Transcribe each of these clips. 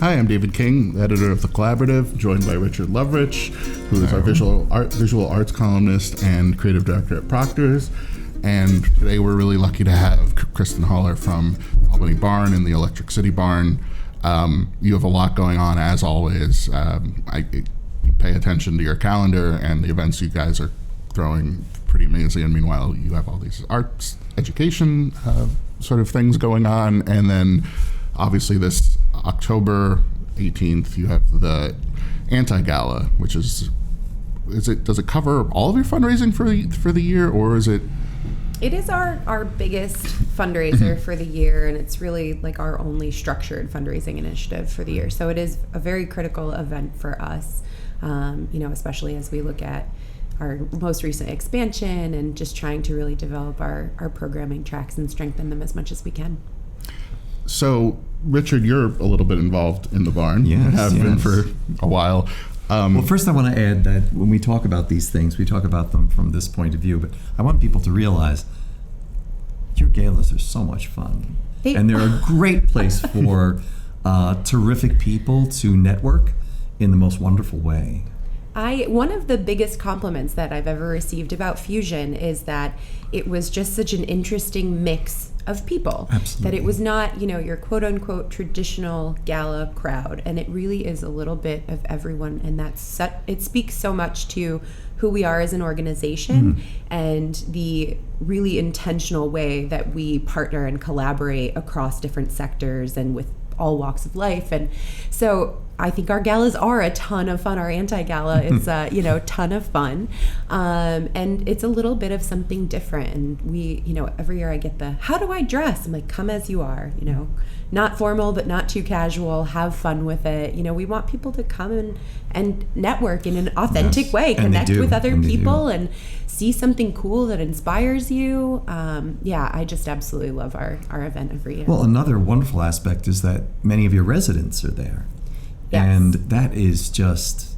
Hi, I'm David King, editor of The Collaborative, joined by Richard Lovrich, who is our visual arts columnist and creative director at Proctor's. And today we're really lucky to have Kristen Holler from Albany Barn and the Electric City Barn. You have a lot going on, as always. I pay attention to your calendar, and the events you guys are throwing pretty amazing. And meanwhile, you have all these arts, education sort of things going on. And then obviously this October 18th, you have the Gala, which does it cover all of your fundraising for the year, or is it? It is our biggest fundraiser for the year, and it's really like our only structured fundraising initiative for the year. So it is a very critical event for us, especially as we look at our most recent expansion and just trying to really develop our programming tracks and strengthen them as much as we can. So, Richard, you're a little bit involved in the barn. Yes, have been for a while. Well, first I want to add that when we talk about these things, we talk about them from this point of view, but I want people to realize your galas are so much fun. And they're a great place for terrific people to network in the most wonderful way. One of the biggest compliments that I've ever received about Fusion is that it was just such an interesting mix of people. Absolutely. That it was not, your quote unquote traditional gala crowd, and it really is a little bit of everyone, and it speaks so much to who we are as an organization and the really intentional way that we partner and collaborate across different sectors and with all walks of life. And so I think our galas are a ton of fun. Our anti-gala is ton of fun, and it's a little bit of something different. And we, every year I get the how do I dress? I'm like, come as you are, not formal but not too casual, have fun with it. We want people to come and network in an authentic way, connect with other people and see something cool that inspires you. I just absolutely love our event every year. Well, another wonderful aspect is that many of your residents are there. Yes. And that is just,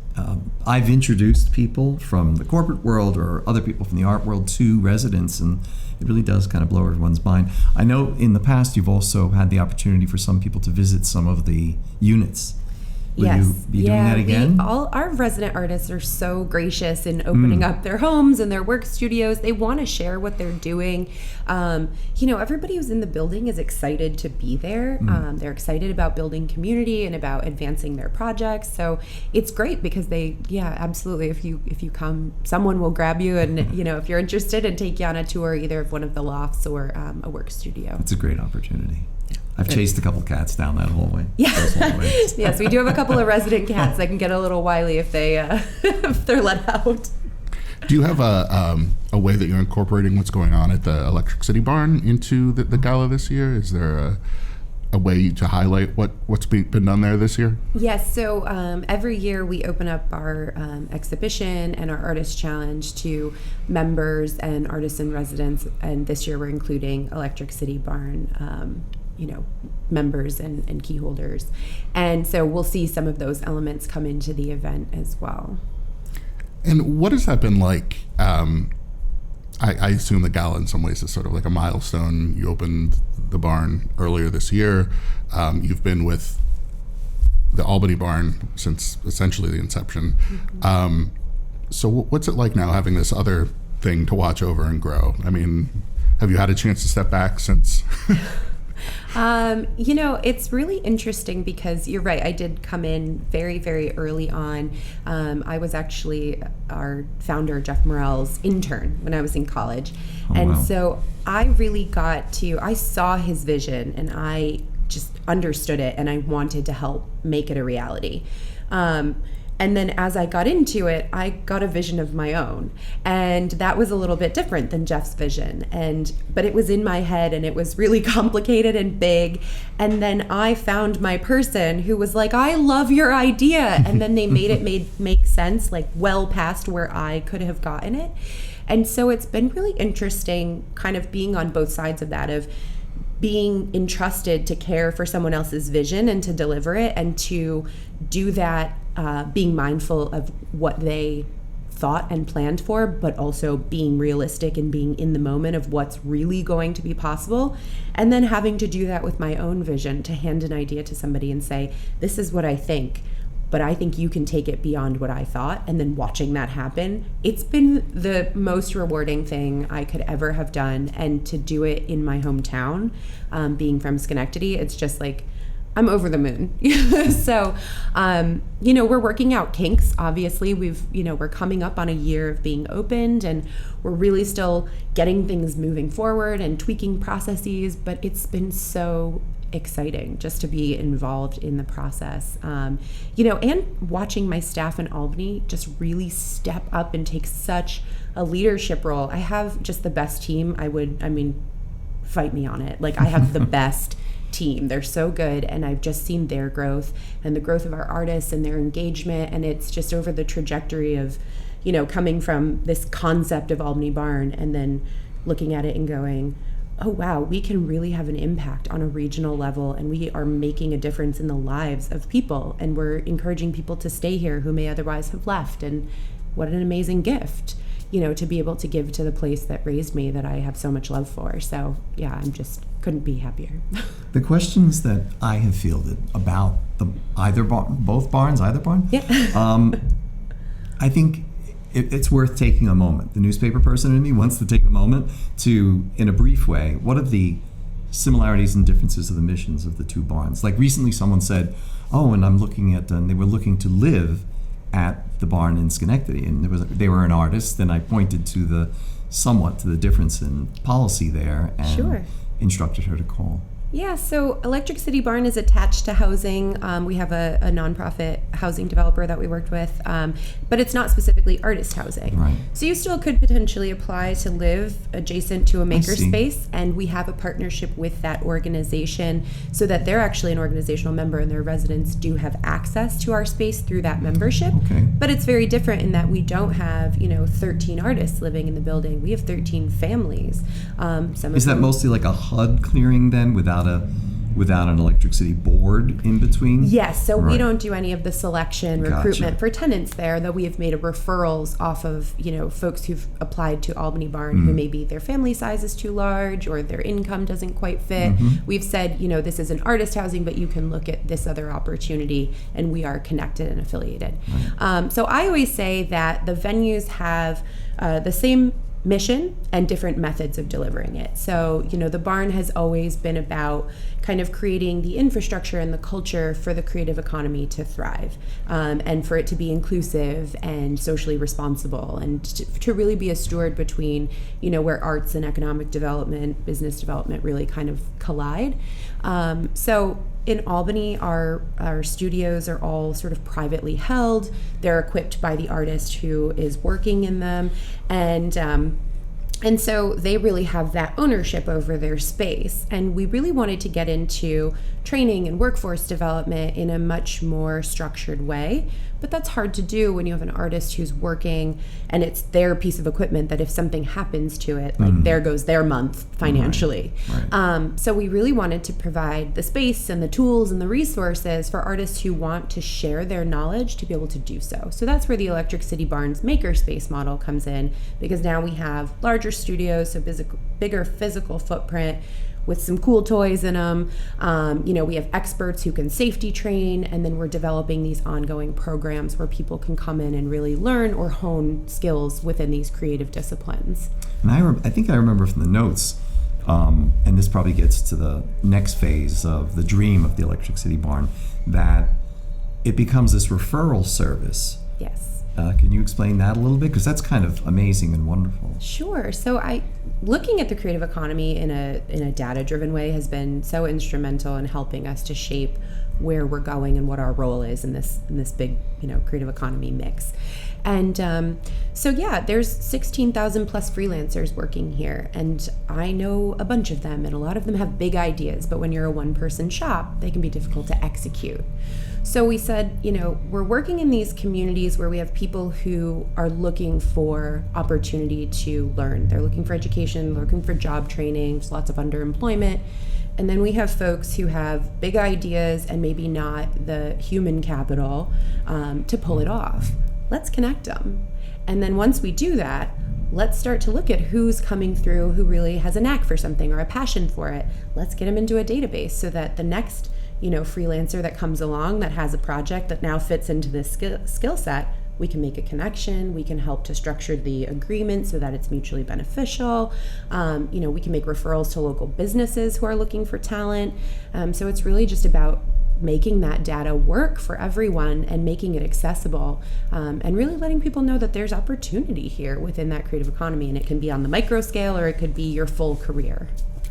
I've introduced people from the corporate world or other people from the art world to residents, and it really does kind of blow everyone's mind. I know in the past you've also had the opportunity for some people to visit some of the units. Will you be doing that again? All our resident artists are so gracious in opening up their homes and their work studios. They want to share what they're doing. Everybody who's in the building is excited to be there. They're excited about building community and about advancing their projects. So it's great because absolutely. If you come, someone will grab you and, if you're interested, and take you on a tour either of one of the lofts or a work studio. It's a great opportunity. I've chased a couple cats down that hallway. Yeah. Yes, we do have a couple of resident cats that can get a little wily if they're let out. Do you have a way that you're incorporating what's going on at the Electric City Barn into the gala this year? Is there a way to highlight what's been done there this year? Yes, so every year we open up our exhibition and our artist challenge to members and artists and residents, and this year we're including Electric City Barn members and key holders. And so we'll see some of those elements come into the event as well. And what has that been like? I assume the gala in some ways is sort of like a milestone. You opened the barn earlier this year. You've been with the Albany Barn since essentially the inception. So what's it like now having this other thing to watch over and grow? I mean, have you had a chance to step back since? It's really interesting because you're right. I did come in very, very early on. I was actually our founder, Jeff Morell's intern when I was in college. So I really I saw his vision and I just understood it and I wanted to help make it a reality. And then as I got into it, I got a vision of my own. And that was a little bit different than Jeff's vision. But it was in my head and it was really complicated and big. And then I found my person who was like, I love your idea. And then they made it make sense, like well past where I could have gotten it. And so it's been really interesting kind of being on both sides of that, of being entrusted to care for someone else's vision and to deliver it, and to do that being mindful of what they thought and planned for, but also being realistic and being in the moment of what's really going to be possible. And then having to do that with my own vision, to hand an idea to somebody and say, this is what I think, but I think you can take it beyond what I thought. And then watching that happen, it's been the most rewarding thing I could ever have done. And to do it in my hometown, being from Schenectady, it's just like, I'm over the moon. So, we're working out kinks. Obviously, we're coming up on a year of being opened, and we're really still getting things moving forward and tweaking processes, but it's been so exciting just to be involved in the process. And watching my staff in Albany just really step up and take such a leadership role. I have just the best team. Fight me on it. Like, I have the best team. They're so good, and I've just seen their growth and the growth of our artists and their engagement, and it's just over the trajectory of coming from this concept of Albany Barn and then looking at it and going, oh wow, we can really have an impact on a regional level, and we are making a difference in the lives of people, and we're encouraging people to stay here who may otherwise have left. And what an amazing gift to be able to give to the place that raised me, that I have so much love for. So yeah, I'm just couldn't be happier. The questions that I have fielded about both barns, either barn, yeah. I think it's worth taking a moment. The newspaper person in me wants to take a moment to, in a brief way, what are the similarities and differences of the missions of the two barns? Like recently someone said, and they were looking to live at the barn in Schenectady, and they were an artist, and I pointed to the difference in policy there, and Sure. instructed her to call. Yeah, so Electric City Barn is attached to housing. We have a nonprofit housing developer that we worked with, but it's not specifically artist housing. Right. So you still could potentially apply to live adjacent to a makerspace, and we have a partnership with that organization so that they're actually an organizational member, and their residents do have access to our space through that membership. Okay. But it's very different in that we don't have 13 artists living in the building. We have 13 families. Is that mostly like a HUD clearing then, without an electricity board in between? Yes, so Right. we don't do any of the selection, recruitment Gotcha. for tenants there, though we have made referrals off of, folks who've applied to Albany Barn who maybe their family size is too large or their income doesn't quite fit. We've said, this is an artist housing, but you can look at this other opportunity, and we are connected and affiliated. Right. So I always say that the venues have the same mission and different methods of delivering it. So, the barn has always been about kind of creating the infrastructure and the culture for the creative economy to thrive, and for it to be inclusive and socially responsible, and to really be a steward between, where arts and economic development, business development really kind of collide. So in Albany, our studios are all sort of privately held. They're equipped by the artist who is working in them, and so they really have that ownership over their space. And we really wanted to get into training and workforce development in a much more structured way. But that's hard to do when you have an artist who's working and it's their piece of equipment that if something happens to it, like there goes their month financially. Right. So we really wanted to provide the space and the tools and the resources for artists who want to share their knowledge to be able to do so. So that's where the Electric City Barn's makerspace model comes in, because now we have larger studios, so bigger physical footprint with some cool toys in them. We have experts who can safety train, and then we're developing these ongoing programs where people can come in and really learn or hone skills within these creative disciplines. And I think I remember from the notes, and this probably gets to the next phase of the dream of the Electric City Barn, that it becomes this referral service. Yes. Can you explain that a little bit? Because that's kind of amazing and wonderful. Sure. So looking at the creative economy in a data-driven way has been so instrumental in helping us to shape where we're going and what our role is in this big, creative economy mix. And there's 16,000 plus freelancers working here, and I know a bunch of them, and a lot of them have big ideas, but when you're a one-person shop, they can be difficult to execute. So we said, we're working in these communities where we have people who are looking for opportunity to learn. They're looking for education, looking for job training, there's lots of underemployment. And then we have folks who have big ideas and maybe not the human capital to pull it off. Let's connect them. And then once we do that, let's start to look at who's coming through who really has a knack for something or a passion for it. Let's get them into a database so that the next, freelancer that comes along that has a project that now fits into this skill set, we can make a connection. We can help to structure the agreement so that it's mutually beneficial. We can make referrals to local businesses who are looking for talent. So it's really just about making that data work for everyone and making it accessible, and really letting people know that there's opportunity here within that creative economy, and it can be on the micro scale or it could be your full career.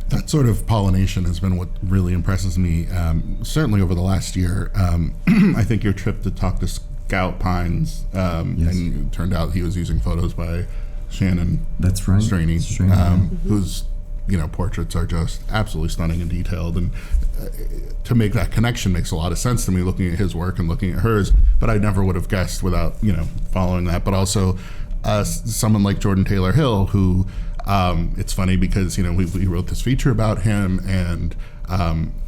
That sort of pollination has been what really impresses me, certainly over the last year. I think your trip to talk to Scout Pines, and it turned out he was using photos by Shannon. That's right. Straney, whose portraits are just absolutely stunning and detailed, and to make that connection makes a lot of sense to me, looking at his work and looking at hers. But I never would have guessed without following that. But also someone like Jordan Taylor Hill, who it's funny because we wrote this feature about him, and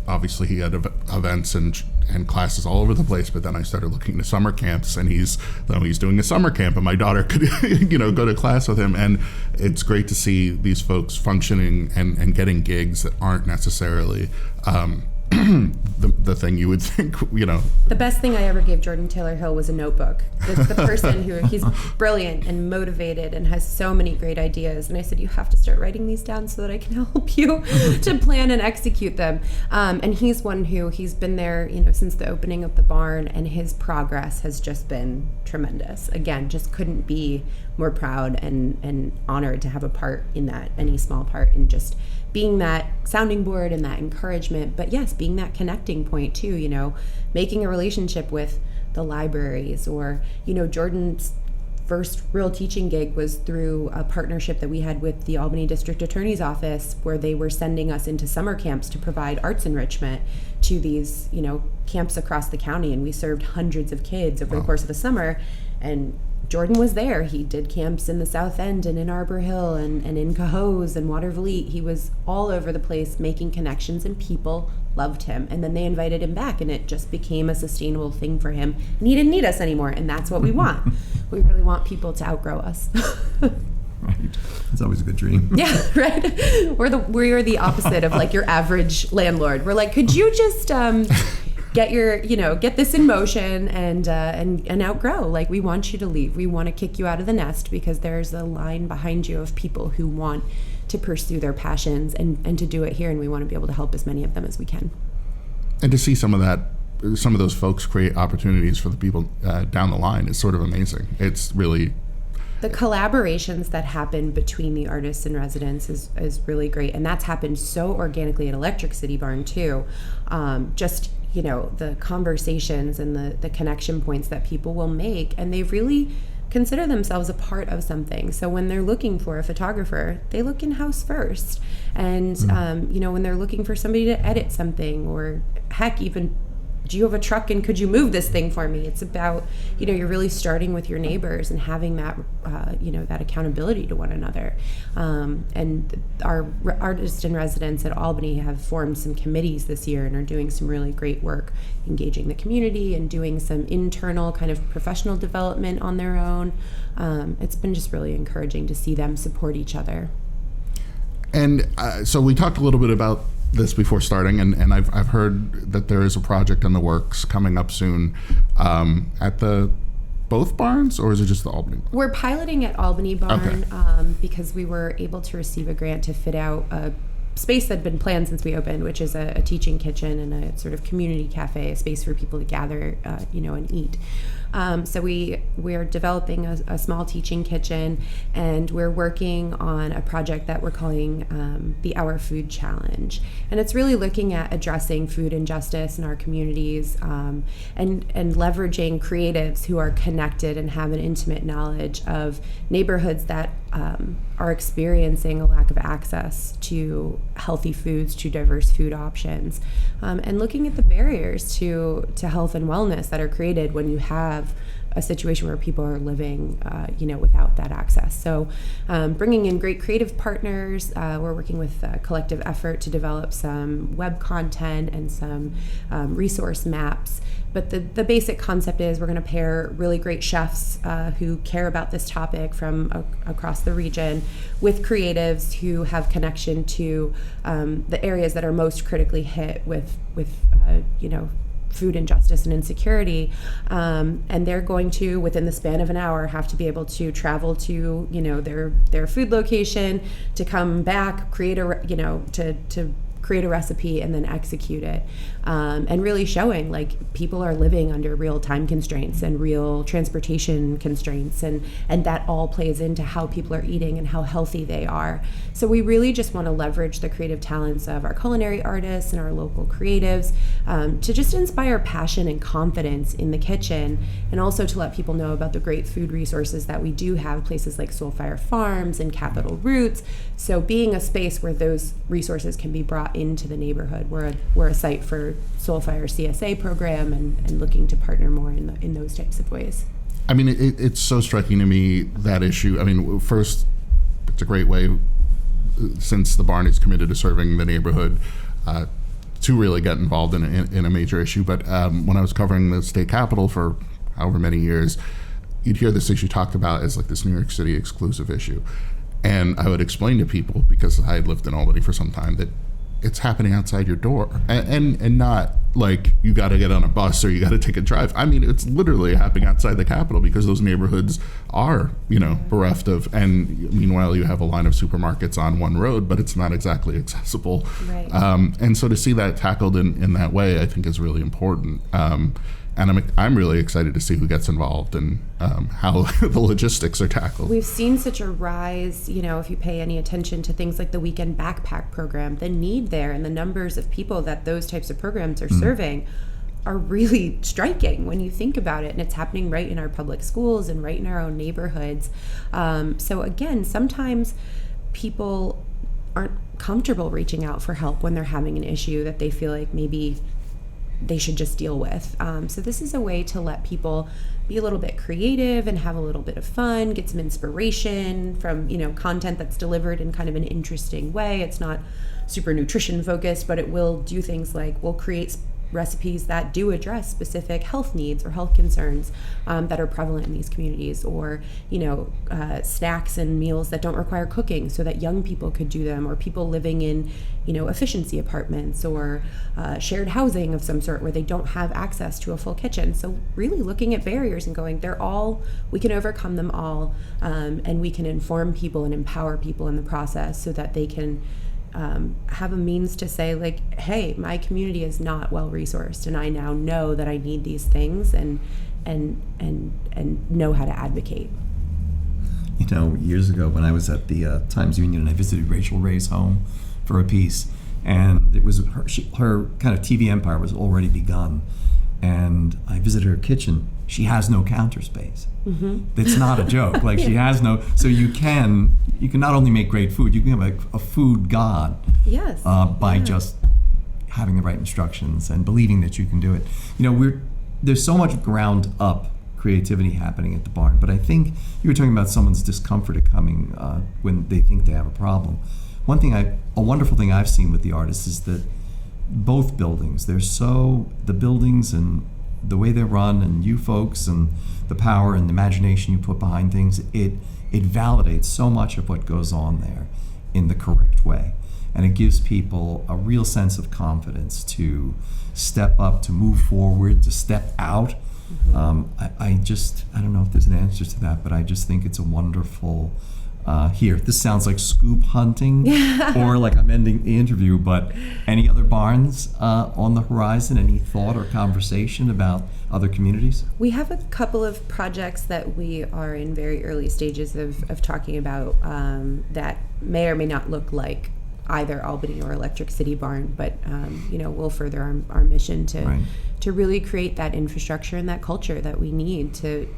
obviously he had events and classes all over the place. But then I started looking into summer camps, and he's doing a summer camp, and my daughter could go to class with him. And it's great to see these folks functioning and getting gigs that aren't necessarily the thing you would think. The best thing I ever gave Jordan Taylor Hill was a notebook. It's the person he's brilliant and motivated and has so many great ideas. And I said, you have to start writing these down so that I can help you to plan and execute them. And he's one he's been there, since the opening of the barn, and his progress has just been tremendous. Again, just couldn't be more proud and honored to have a part in that, any small part, in just being that sounding board and that encouragement, but yes, being that connecting point too, making a relationship with the libraries, or, Jordan's first real teaching gig was through a partnership that we had with the Albany District Attorney's Office, where they were sending us into summer camps to provide arts enrichment to these, camps across the county. And we served hundreds of kids over the course of the summer. And Jordan was there. He did camps in the South End and in Arbor Hill and in Cohoes and Watervliet. He was all over the place making connections, and people loved him. And then they invited him back, and it just became a sustainable thing for him. And he didn't need us anymore, and that's what we want. We really want people to outgrow us. Right. It's always a good dream. Yeah, right. We're the opposite of like your average landlord. We're like, could you just get this in motion and outgrow? Like, we want you to leave. We want to kick you out of the nest because there's a line behind you of people who want to pursue their passions and to do it here, and we want to be able to help as many of them as we can. And to see some of those folks create opportunities for the people down the line is sort of amazing. It's really... The collaborations that happen between the artists and residents is really great, and that's happened so organically at Electric City Barn too. The conversations and the connection points that people will make, and they really consider themselves a part of something. So when they're looking for a photographer, they look in-house first. And, when they're looking for somebody to edit something, or heck, even, do you have a truck and could you move this thing for me? It's about, you're really starting with your neighbors and having that, that accountability to one another. And our artists in residence at Albany have formed some committees this year and are doing some really great work engaging the community and doing some internal kind of professional development on their own. It's been just really encouraging to see them support each other. And so we talked a little bit about this before starting, and I've heard that there is a project in the works coming up soon at both barns, or is it just the Albany Barn? We're piloting at Albany Barn, okay. Because we were able to receive a grant to fit out a space that had been planned since we opened, which is a teaching kitchen and a sort of community cafe, a space for people to gather, and eat. So we're developing a small teaching kitchen, and we're working on a project that we're calling the Our Food Challenge. And it's really looking at addressing food injustice in our communities, and leveraging creatives who are connected and have an intimate knowledge of neighborhoods that are experiencing a lack of access to healthy foods, to diverse food options, and looking at the barriers to health and wellness that are created when you have a situation where people are living, without that access. So bringing in great creative partners, we're working with Collective Effort to develop some web content and some resource maps. But the basic concept is we're going to pair really great chefs who care about this topic from across the region with creatives who have connection to the areas that are most critically hit with food injustice and insecurity, and they're going to, within the span of an hour, have to be able to travel to their food location, to come back, create to create a recipe and then execute it, and really showing like people are living under real time constraints and real transportation constraints, and that all plays into how people are eating and how healthy they are. So we really just want to leverage the creative talents of our culinary artists and our local creatives to just inspire passion and confidence in the kitchen, and also to let people know about the great food resources that we do have, places like Soulfire Farms and Capital Roots. So being a space where those resources can be brought into the neighborhood. We're a site for Soulfire CSA program and looking to partner more in those types of ways. I mean, it's so striking to me, that issue. I mean, first, it's a great way, since the barn is committed to serving the neighborhood, to really get involved in a major issue. But when I was covering the state capitol for however many years, you'd hear this issue talked about as like this New York City exclusive issue. And I would explain to people, because I had lived in Albany for some time, that it's happening outside your door, and not like you got to get on a bus or you got to take a drive. I mean, it's literally happening outside the Capitol, because those neighborhoods are, bereft of, and meanwhile you have a line of supermarkets on one road, but it's not exactly accessible. Right. And so to see that tackled in that way, I think is really important. And I'm really excited to see who gets involved and how the logistics are tackled. We've seen such a rise, if you pay any attention to things like the weekend backpack program, the need there and the numbers of people that those types of programs are serving are really striking when you think about it. And it's happening right in our public schools and right in our own neighborhoods. So again, sometimes people aren't comfortable reaching out for help when they're having an issue that they feel like maybe they should just deal with. So this is a way to let people be a little bit creative and have a little bit of fun, get some inspiration from, content that's delivered in kind of an interesting way. It's not super nutrition focused, but it will do things like we'll create recipes that do address specific health needs or health concerns that are prevalent in these communities, or snacks and meals that don't require cooking so that young people could do them, or people living in efficiency apartments or shared housing of some sort where they don't have access to a full kitchen. So really looking at barriers and going, we can overcome them all, and we can inform people and empower people in the process so that they can have a means to say, like, hey, my community is not well resourced, and I now know that I need these things, and know how to advocate. Years ago when I was at the Times Union and I visited Rachel Ray's home for a piece, and it was her kind of TV empire was already begun, and I visited her kitchen. She has no counter space. Mm-hmm. It's not a joke. Like she has no. So you can not only make great food, you can have a food god. Yes. By just having the right instructions and believing that you can do it. There's so much ground up creativity happening at the barn, but I think you were talking about someone's discomfort at coming when they think they have a problem. A wonderful thing I've seen with the artists is that both buildings, the buildings and the way they're run, and you folks and the power and the imagination you put behind things, it validates so much of what goes on there in the correct way. And it gives people a real sense of confidence to step up, to move forward, to step out. Mm-hmm. I don't know if there's an answer to that, but I just think it's a wonderful, this sounds like scoop hunting or like I'm ending the interview, but any other barns on the horizon? Any thought or conversation about other communities? We have a couple of projects that we are in very early stages of talking about that may or may not look like either Albany or Electric City Barn, but we'll further our mission to really create that infrastructure and that culture that we need to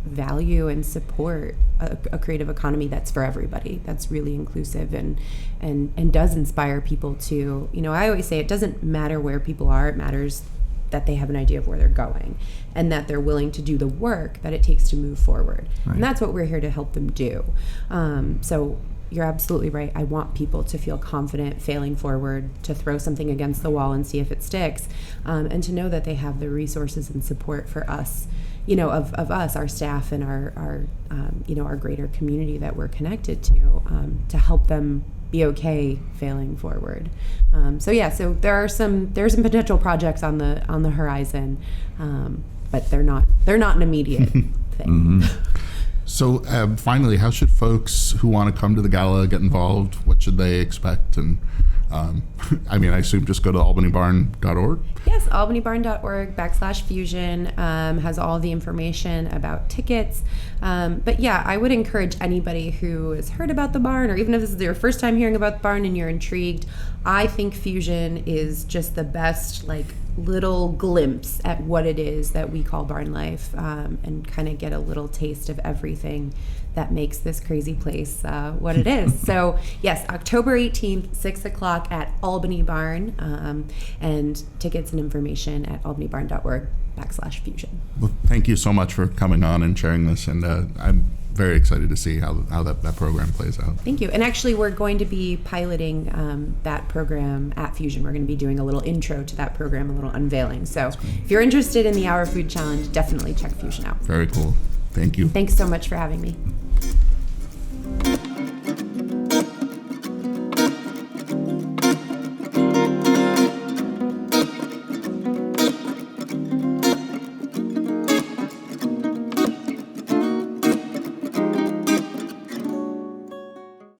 value and support a creative economy that's for everybody, that's really inclusive and does inspire people to, I always say it doesn't matter where people are, it matters that they have an idea of where they're going, and that they're willing to do the work that it takes to move forward. Right. And that's what we're here to help them do. So you're absolutely right. I want people to feel confident failing forward, to throw something against the wall and see if it sticks, and to know that they have the resources and support for us, of us, our staff, and our greater community that we're connected to help them be okay failing forward. So there are some potential projects on the horizon, but they're not an immediate thing. Mm-hmm. So finally, how should folks who want to come to the gala get involved? What should they expect? And I assume just go to albanybarn.org. Yes, albanybarn.org/fusion has all the information about tickets. But yeah, I would encourage anybody who has heard about the barn, or even if this is your first time hearing about the barn and you're intrigued, I think Fusion is just the best little glimpse at what it is that we call barn life, and kind of get a little taste of everything that makes this crazy place what it is. So yes, October 18th, 6 o'clock at Albany Barn, and tickets and information at albanybarn.org/fusion. Well, thank you so much for coming on and sharing this, and I'm very excited to see how that program plays out. Thank you. And actually, we're going to be piloting that program at Fusion. We're going to be doing a little intro to that program, a little unveiling. So if you're interested in the Hour Food Challenge, definitely check Fusion out. Very cool. Thank you. Thanks so much for having me.